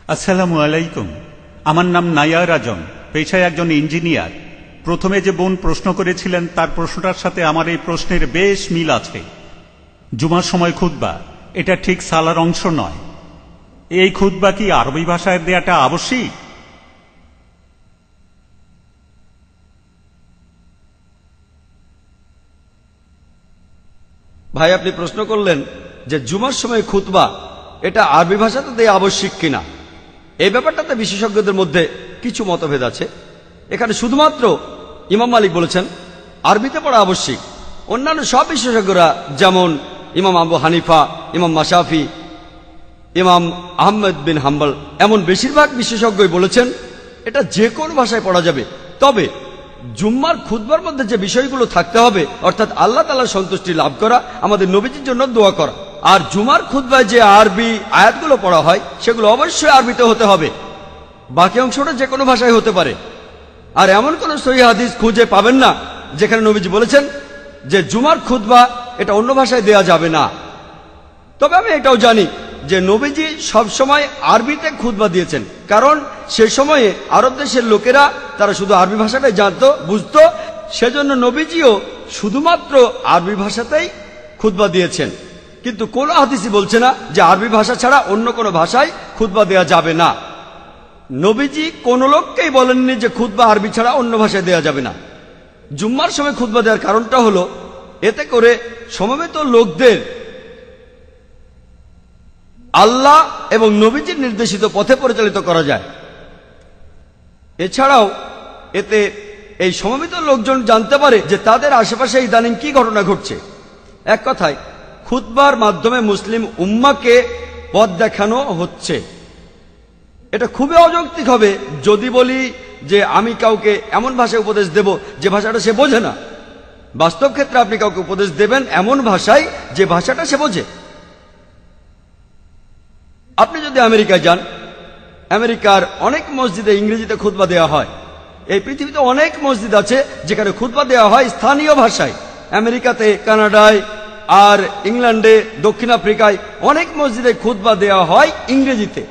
আসসালামু আলাইকুম। আমার নাম নায়ার আজম, পেশায় একজন ইঞ্জিনিয়ার। প্রথমে যে বোন প্রশ্ন করেছিলেন তার প্রশ্নটার সাথে আমার এই প্রশ্নের বেশ মিল আছে। জুমার সময় খুতবা, এটা ঠিক সালার অংশ নয়। এই খুতবা কি আরবি ভাষায় দেয়াটা আবশ্যিক? ভাই, আপনি প্রশ্ন করলেন যে জুমার সময় খুতবা এটা আরবি ভাষাতে দেয়া আবশ্যিক কিনা। এই ব্যাপারটাতে বিশেষজ্ঞদের মধ্যে কিছু মতভেদ আছে। এখানে শুধুমাত্র ইমাম মালিক বলেছেন আরবিতে পড়া আবশ্যিক। অন্যান্য সব বিশেষজ্ঞরা যেমন ইমাম আবু হানিফা, ইমাম মাশাফি, ইমাম আহমেদ বিন হাম্বল, এমন বেশিরভাগ বিশেষজ্ঞই বলেছেন এটা যে কোনো ভাষায় পড়া যাবে। তবে জুম্মার খুতবার মধ্যে যে বিষয়গুলো থাকতে হবে, অর্থাৎ আল্লাহ তাআলার সন্তুষ্টি লাভ করা, আমাদের নবীজির জন্য দোয়া করা, আর জুমার খুতবায় যে আরবি আয়াতগুলো পড়া হয় সেগুলো অবশ্যই আরবিতে হতে হবে। বাকি অংশটা যে কোনো ভাষায় হতে পারে। আর এমন কোন সহিহ হাদিস খুঁজে পাবেন না যেখানে নবীজি বলেছেন যে জুমার খুতবা এটা অন্য ভাষায় দেয়া যাবে না। তবে আমি এটাও জানি যে নবীজি সবসময় আরবিতে খুতবা দিয়েছেন, কারণ সে সময়ে আরব দেশের লোকেরা তারা শুধু আরবি ভাষাটাই জানতো, বুঝতো। সেজন্য নবীজিও শুধুমাত্র আরবি ভাষাতেই খুতবা দিয়েছেন। কিন্তু কোন হাদিসই বলছে না যে আরবি ভাষা ছাড়া অন্য কোনো ভাষায় খুতবা দেয়া যাবে না। নবীজি কোন লোককেই বলেননি যে খুতবা আরবি ছাড়া অন্য ভাষায় দেয়া যাবে না। জুম্মার সময় খুতবা দেওয়ার কারণটা হলো এতে করে সমবেত লোকদের আল্লাহ এবং নবীজির নির্দেশিত পথে পরিচালিত করা যায়। এছাড়াও এতে এই সমবেত লোকজন জানতে পারে যে তাদের আশেপাশে ইদানিং কি ঘটনা ঘটছে। এক কথায় খুতবার মাধ্যমে মুসলিম উম্মাকে পথ দেখানো হচ্ছে। এটা খুবই অযৌক্তিক হবে যদি বলি যে আমি কাউকে এমন ভাষায় উপদেশ দেব যে ভাষাটা সে বোঝে না। বাস্তব ক্ষেত্রে আপনি কাউকে উপদেশ দেবেন এমন ভাষায় যে ভাষাটা সে বোঝে। আপনি যদি আমেরিকায় যান, আমেরিকার অনেক মসজিদে ইংরেজিতে খুতবা দেওয়া হয়। এই পৃথিবীতে অনেক মসজিদ আছে যেখানে খুতবা দেওয়া হয় স্থানীয় ভাষায়। আমেরিকাতে, কানাডায়, আর ইংল্যান্ডে, দক্ষিণ আফ্রিকায় অনেক মসজিদে খুতবা দেওয়া হয় ইংরেজিতে।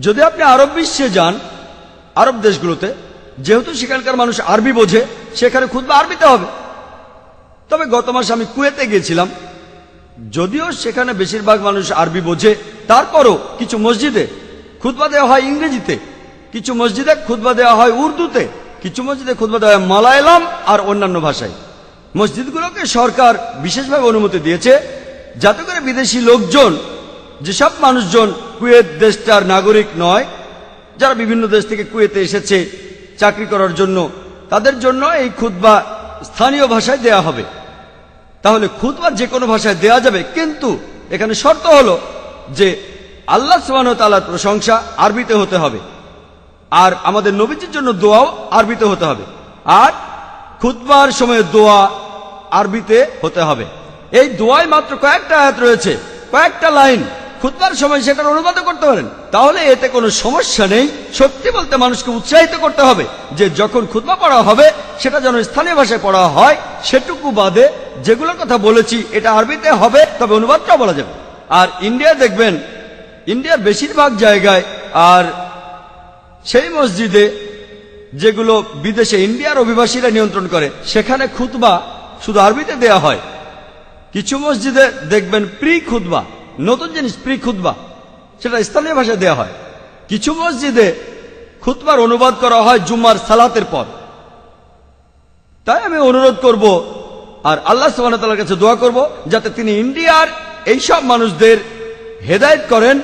যদি আপনি আরব বিশ্বে যান, আরব দেশগুলোতে, যেহেতু সেখানকার মানুষ আরবি বোঝে, সেখানে খুতবা আরবিতে হবে। তবে গত মাসে আমি কুয়েতে গিয়েছিলাম। যদিও সেখানে বেশিরভাগ মানুষ আরবি বোঝে, তারপরও কিছু মসজিদে খুতবা দেওয়া হয় ইংরেজিতে, কিছু মসজিদে খুতবা দেওয়া হয় উর্দুতে, কিছু মসজিদে খুতবা দেওয়া হয় মালায়ালাম আর অন্যান্য ভাষায়। মসজিদগুলোকে সরকার বিশেষভাবে অনুমতি দিয়েছে যাতে করে বিদেশি লোকজন, যেসব মানুষজন কুয়েত দেশটার নাগরিক নয়, যারা বিভিন্ন দেশ থেকে কুয়েতে এসেছে চাকরি করার জন্য, তাদের জন্য এই খুতবা স্থানীয় ভাষায় দেয়া হবে। তাহলে খুতবা যে কোনো ভাষায় দেয়া যাবে, কিন্তু এখানে শর্ত হলো যে আল্লাহ সুবহানাহু ওয়া তাআলার প্রশংসা আরবিতে হতে হবে, আর আমাদের নবীজির জন্য দোয়াও আরবিতে হতে হবে, আর খুতবার সময় দোয়া আরবিতে হতে হবে। এই দোয়ায় মাত্র কয়েকটা আয়াত রয়েছে, কয়েকটা লাইন। খুতবার সময় সেটার অনুবাদ করতে পারেন, তাহলে এতে কোনো সমস্যা নেই। সত্যি বলতে মানুষকে উৎসাহিত করতে হবে যে যখন খুতবা পড়া হবে সেটা যেন স্থানীয় ভাষায় পড়া হয়। সেটুকু বাদে যেগুলোর কথা বলেছি এটা আরবিতে হবে, তবে অনুবাদটাও বলা যাবে। আর ইন্ডিয়া দেখবেন, ইন্ডিয়ার বেশিরভাগ জায়গায় আর সেই মসজিদে যেগুলো বিদেশে ইন্ডিয়ার অভিবাসীরা নিয়ন্ত্রণ করে, সেখানে খুতবা শুধু আরবিতে দেয়া হয়। কিছু মসজিদে দেখবেন প্রি খুতবা, নতুন জিনিস, প্রি খুতবা, সেটা স্থানীয় ভাষায় দেয়া হয়। কিছু মসজিদে খুতবার অনুবাদ করা হয় জুম্মার সালাতের পর। তাই আমি অনুরোধ করব আর আল্লাহ সুবহানাহু ওয়া তাআলার কাছে দোয়া করব যাতে তিনি ইন্ডিয়ার এইসব মানুষদের হেদায়েত করেন,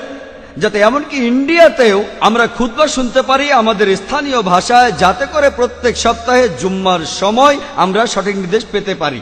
যাতে এমনকি ইন্ডিয়াতেও আমরা খুতবা শুনতে পারি আমাদের স্থানীয় ভাষায়, যাতে করে প্রত্যেক সপ্তাহে জুম্মার সময় আমরা সঠিক নির্দেশ পেতে পারি।